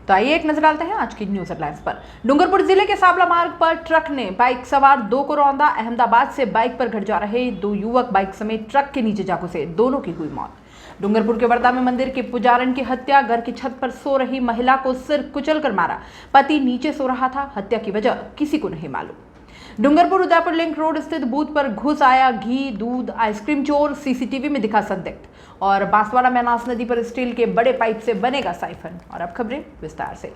तो आइए एक नजर डालते हैं आज की न्यूज हेडलाइंस पर। डूंगरपुर जिले के साबला मार्ग पर ट्रक ने बाइक सवार 2 को रौंदा। अहमदाबाद से बाइक पर घर जा रहे 2 युवक बाइक समेत ट्रक के नीचे जा घुसे, दोनों की हुई मौत। डूंगरपुर के वर्दा में मंदिर के पुजारन की हत्या। घर की छत पर सो रही महिला को सिर कुचलकर मारा। पति नीचे सो रहा था। हत्या की वजह किसी को नहीं मालूम। डूंगरपुर उदयपुर लिंक रोड स्थित बूथ पर घुस आया घी दूध आइसक्रीम चोर। सीसीटीवी में दिखा संदिग्ध। और बांसवाड़ा मैनास नदी पर स्टील के बड़े पाइप से बनेगा साइफन। और अब खबरें विस्तार से।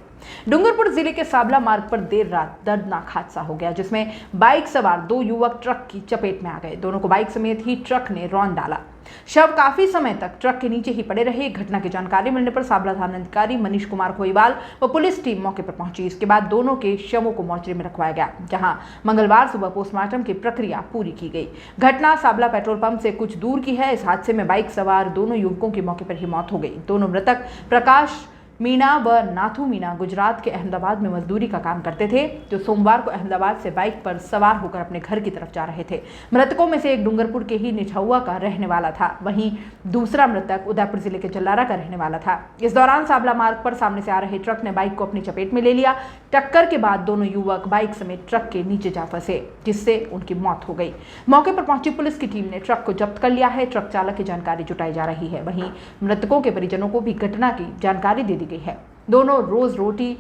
डूंगरपुर जिले के साबला मार्ग पर देर रात दर्दनाक हादसा हो गया, जिसमें बाइक सवार 2 युवक ट्रक की चपेट में आ गए। दोनों को बाइक समेत ही ट्रक ने रौंद डाला। शव काफी समय तक ट्रक के नीचे ही पड़े रहे। घटना की जानकारी मिलने पर साबला थानाधिकारी मनीष कुमार खोईवाल व पुलिस टीम मौके पर पहुंची। इसके बाद दोनों के शवों को मोर्चरी में रखवाया गया, जहां मंगलवार सुबह पोस्टमार्टम की प्रक्रिया पूरी की गई। घटना साबला पेट्रोल पंप से कुछ दूर की है। इस हादसे में बाइक सवार दोनों युवकों की मौके पर ही मौत हो गई। दोनों मृतक प्रकाश मीणा व नाथू मीणा गुजरात के अहमदाबाद में मजदूरी का काम करते थे, जो सोमवार को अहमदाबाद से बाइक पर सवार होकर अपने घर की तरफ जा रहे थे। मृतकों में से एक डूंगरपुर के ही निठहुआ का रहने वाला था, वहीं दूसरा मृतक उदयपुर जिले के जल्लारा का रहने वाला था। इस दौरान साबला मार्ग पर सामने से आ रहे ट्रक ने बाइक को अपनी चपेट में ले लिया। टक्कर के बाद दोनों युवक बाइक समेत ट्रक के नीचे जा फंसे, जिससे उनकी मौत हो गई। मौके पर पहुंची पुलिस की टीम ने ट्रक को जब्त कर लिया है। ट्रक चालक की जानकारी जुटाई जा रही है। वहीं मृतकों के परिजनों को भी घटना की जानकारी दे दी गई है। दोनों रोज रोटी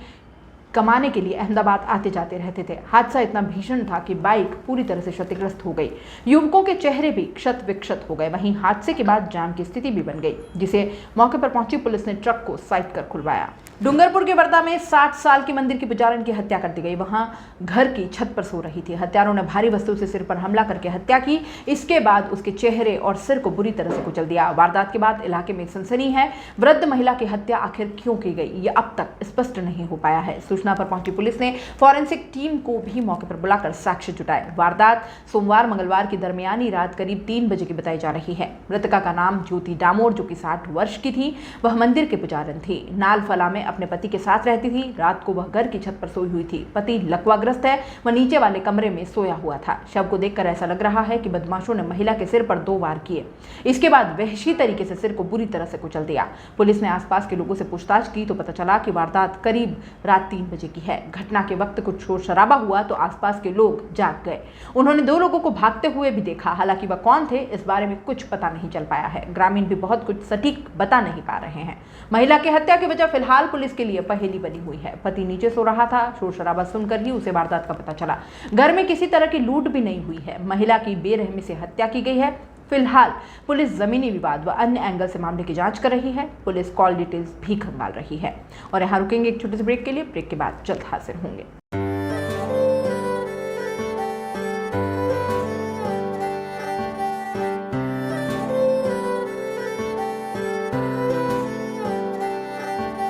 कमाने के लिए अहमदाबाद आते जाते रहते थे। हादसा इतना भीषण था कि बाइक पूरी तरह से क्षतिग्रस्त हो गई। युवकों के चेहरे भी क्षत विक्षत हो गए। वहीं हादसे के बाद जाम की स्थिति भी बन गई, जिसे मौके पर पहुंची पुलिस ने ट्रक को साइड कर खुलवाया। डूंगरपुर के वर्दा में 60 साल की मंदिर की पुजारन की हत्या कर दी गई। वहां घर की छत पर सो रही थी। हत्यारों ने भारी वस्तु से सिर पर हमला करके हत्या की। इसके बाद उसके चेहरे और सिर को बुरी तरह से कुचल दिया। वारदात के बाद इलाके में सनसनी है। वृद्ध महिला की हत्या आखिर क्यों की गई, ये अब तक स्पष्ट नहीं हो पाया है। सूचना पर पहुंची पुलिस ने फॉरेंसिक टीम को भी मौके पर बुलाकर साक्ष्य जुटाए। वारदात सोमवार मंगलवार की दरमियानी रात करीब 3 बजे की बताई जा रही है। मृतका का नाम ज्योति डामोर, जो कि 60 वर्ष की थी। वह मंदिर के पुजारन थी। नालफला में अपने पति के साथ रहती थी। रात को वह घर की छत पर सोई हुई थी। पति लकवाग्रस्त है। वह नीचे वाले कमरे में सोया हुआ था। शव को देखकर ऐसा लग रहा है कि बदमाशों ने महिला के सिर पर 2 वार किए। इसके बाद वहशी तरीके से सिर को बुरी तरह से कुचल दिया। पुलिस ने आसपास के लोगों से पूछताछ की तो पता चला कि वारदात करीब रात 3 बजे की है। घटना के वक्त कुछ शोर शराबा हुआ तो आसपास के लोग जाग गए। उन्होंने 2 लोगों को भागते हुए भी देखा। हालांकि वह कौन थे, इस बारे में कुछ पता नहीं चल पाया है। ग्रामीण भी बहुत कुछ सटीक बता नहीं पा रहे हैं। महिला की हत्या की वजह फिलहाल पुलिस के लिए पहेली बनी हुई है। पति नीचे सो रहा था। शोर शराबा सुनकर ही उसे वारदात का पता चला। घर में किसी तरह की लूट भी नहीं हुई है। महिला की बेरहमी से हत्या की गई है। फिलहाल पुलिस जमीनी विवाद व अन्य एंगल से मामले की जांच कर रही है। पुलिस कॉल डिटेल्स भी खंगाल रही है। और यहाँ रुकेंगे एक छोटे से ब्रेक के लिए। ब्रेक के बाद जल्द हाजिर होंगे।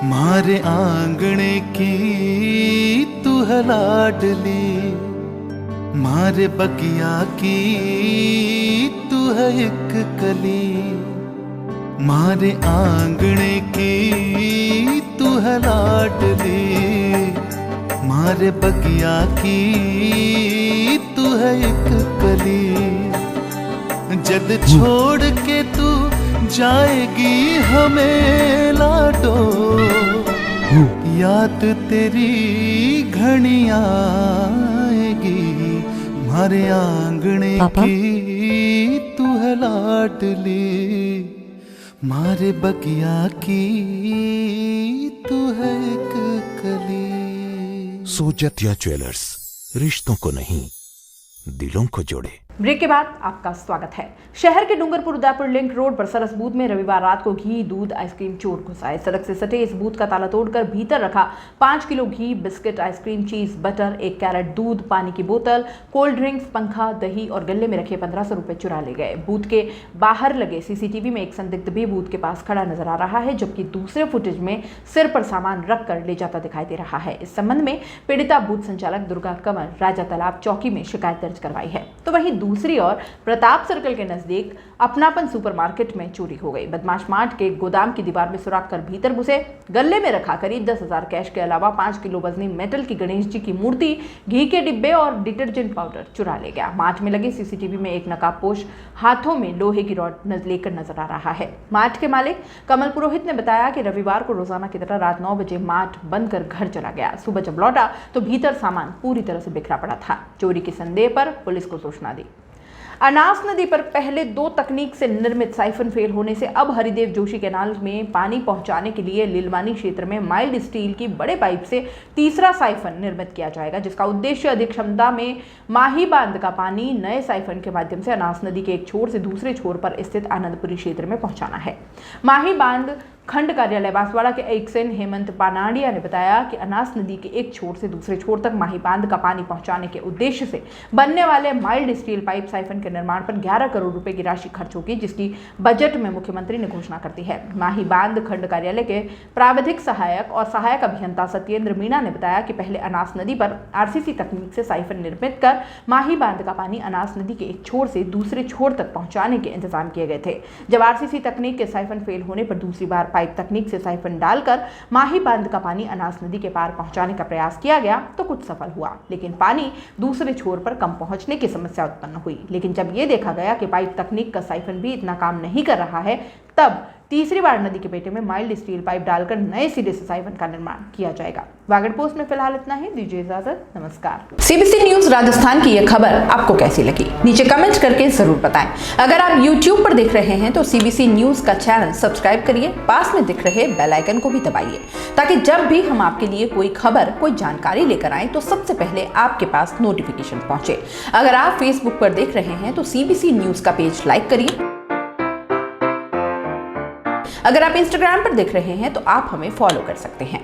मारे आंगणे की तू है लाडली, मारे बगिया की तू है एक कली। मारे आंगणे की तू है लाडली, मारे बगिया की तू है एक कली। जद छोड़ के तू जाएगी हमें लाडो, याद तेरी घनी आएगी। मारे आंगणे की तू है लाडली, मारे बगिया की तू है एक कली। सोजतिया ज्वेलर्स, रिश्तों को नहीं दिलों को जोड़े। ब्रेक के बाद आपका स्वागत है। शहर के डूंगरपुर उदयपुर लिंक रोड पर सरस बूथ में रविवार रात को घी दूध आइसक्रीम चोर घुस आए। सड़क से सटे इस बूथ का ताला तोड़कर भीतर रखा 5 किलो घी, बिस्किट, आइसक्रीम, चीज, बटर, 1 कैरेट दूध, पानी की बोतल, कोल्ड ड्रिंक्स, पंखा, दही और गले में रखे 1500 रुपए चुरा ले गए। बूथ के बाहर लगे सीसीटीवी में एक संदिग्ध भी बूथ के पास खड़ा नजर आ रहा है, जबकि दूसरे फुटेज में सिर पर सामान रख कर ले जाता दिखाई दे रहा है। इस संबंध में पीड़िता बूथ संचालक दुर्गा कंवर राजा तालाब चौकी में शिकायत दर्ज करवाई है। तो वहीं दूसरी ओर प्रताप सर्कल के नजदीक अपनापन सुपरमार्केट में चोरी हो गई। बदमाश मार्ट के गोदाम की दीवार में सुराख कर भीतर घुसे, गले में रखा करीब 10,000 कैश के अलावा 5 किलो वजनी मेटल की गणेश जी की मूर्ति, घी के डिब्बे और डिटर्जेंट पाउडर चुरा ले गया। मार्ट में लगे सीसीटीवी में एक नकाबपोश हाथों में लोहे की रॉड लेकर नजर आ रहा है। मार्ट के मालिक कमल पुरोहित ने बताया कि रविवार को रोजाना की तरह रात 9 बजे मार्ट बंद कर घर चला गया। सुबह जब लौटा तो भीतर सामान पूरी तरह से बिखरा पड़ा था। चोरी के संदेह पर पुलिस को सूचना दी। अनास नदी पर पहले 2 तकनीक से निर्मित साइफन फेल होने से अब हरिदेव जोशी कैनाल में पानी पहुंचाने के लिए लिलवानी क्षेत्र में माइल्ड स्टील की बड़े पाइप से तीसरा साइफन निर्मित किया जाएगा, जिसका उद्देश्य अधिक क्षमता में माही बांध का पानी नए साइफन के माध्यम से अनास नदी के एक छोर से दूसरे छोर पर स्थित आनंदपुरी क्षेत्र में पहुंचाना है। माही बांध खंड कार्यालय बांसवाड़ा के एक्सेन हेमंत पानाडिया ने बताया कि अनास नदी के एक छोर से दूसरे छोर तक माही बांध का पानी पहुंचाने के उद्देश्य से बनने वाले माइल्ड स्टील पाइप साइफन के निर्माण पर 11 करोड़ रुपए की राशि खर्च होगी, जिसकी बजट में मुख्यमंत्री ने घोषणा कर दी है। माही बांध खंड कार्यालय के प्राविधिक सहायक और सहायक अभियंता सत्येंद्र मीणा ने बताया कि पहले अनास नदी पर आरसीसी तकनीक से साइफन निर्मित कर माही बांध का पानी अनास नदी के एक छोर से दूसरे छोर तक पहुंचाने के इंतजाम किए गए थे। जब आरसीसी तकनीक के साइफन फेल होने पर दूसरी बार पाइप तकनीक से साइफन डालकर माही बांध का पानी अनास नदी के पार पहुंचाने का प्रयास किया गया तो कुछ सफल हुआ, लेकिन पानी दूसरे छोर पर कम पहुंचने की समस्या उत्पन्न हुई। लेकिन जब यह देखा गया कि पाइप तकनीक का साइफन भी इतना काम नहीं कर रहा है, तब तीसरी बार नदी के पेटे में माइल्ड स्टील पाइप डालकर नए सिरे से साइफन का निर्माण किया जाएगा। वागड़ पोस्ट में फिलहाल इतना ही। दीजिए इजाजत, नमस्कार। सीबीसी न्यूज राजस्थान की यह खबर आपको कैसी लगी, नीचे कमेंट करके जरूर बताएं। अगर आप YouTube पर देख रहे हैं तो सीबीसी न्यूज का चैनल सब्सक्राइब करिए, पास में दिख रहे बेल आइकन को भी दबाइए, ताकि जब भी हम आपके लिए कोई खबर, कोई जानकारी लेकर आए तो सबसे पहले आपके पास नोटिफिकेशन पहुंचे। अगर आप फेसबुक पर देख रहे हैं तो सीबीसी न्यूज का पेज लाइक करिए। अगर आप इंस्टाग्राम पर देख रहे हैं तो आप हमें फॉलो कर सकते हैं।